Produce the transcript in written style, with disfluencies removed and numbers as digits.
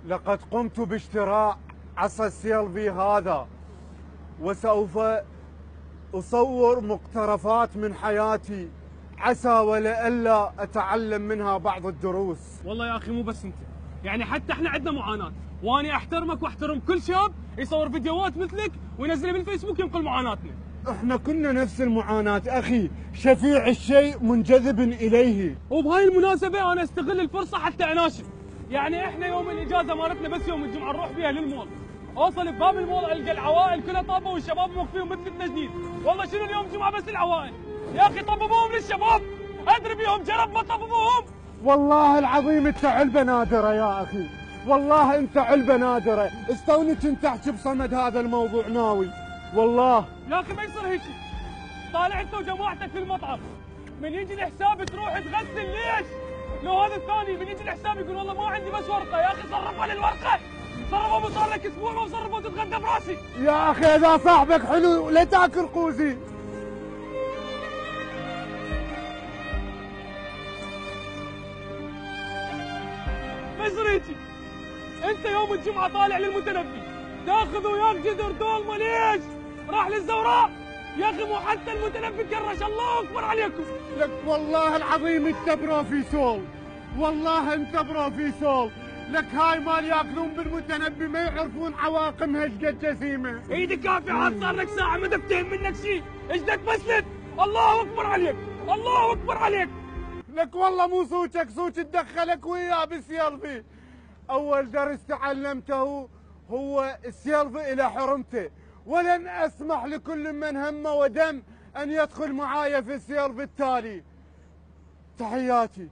لقد قمت باشتراء عصا السيلفي هذا، وسوف أصور مقترفات من حياتي عسى ولئلا أتعلم منها بعض الدروس. والله يا أخي مو بس أنت، يعني حتى احنا عندنا معاناة، وأنا أحترمك وأحترم كل شاب يصور فيديوهات مثلك وينزلها بالفيسبوك ينقل معاناتنا. احنا كنا نفس المعاناة أخي، شفيع الشيء منجذب إليه. وبهاي المناسبة أنا استغل الفرصة حتى أناشد، يعني احنا يوم الإجازة مالتنا بس يوم الجمعة نروح فيها للمول، اوصل بباب المول القى العوائل كلها طابه والشباب موقفين مثل التجديد. والله شنو اليوم جمعه بس العوائل يا اخي طببوهم للشباب، ادري بيهم جرب ما طببوهم. والله العظيم انت علبه نادره يا اخي، والله انت علبه نادره. استوني كنت احكي بصمد هذا الموضوع ناوي والله. يا اخي ما يصير هيك، طالع انت وجماعتك في المطعم، من يجي الحساب تروح تغسل ليش؟ لو هذا الثاني من يجي الحساب يقول والله ما عندي بس ورقه، يا اخي صرفها للورقه، صرفوا صار لك اسبوع ما صرفوا تتغدى براسي. يا اخي اذا صاحبك حلو لا تاكل قوزي. ما يصير هيجي، انت يوم الجمعه طالع للمتنبي تاخذ وياك جذر دولمه ليش؟ راح للزوراء يا اخي، مو حتى المتنبي كرش الله اكبر عليكم. لك والله العظيم انت بروفيسور، والله انت بروفيسور. لك هاي مال ياكلون بالمتنبي ما يعرفون عواقمها ايش قد جسيمه. ايدك كافي عاد صار لك ساعه ما تفتهم منك شيء، ايش بدك مسلت؟ الله اكبر عليك، الله اكبر عليك. لك والله مو صوتك، صوت تدخلك وياه بالسيلفي. اول درس تعلمته هو السيلفي الى حرمته، ولن اسمح لكل من هم ودم ان يدخل معايا في السيلفي التالي. تحياتي.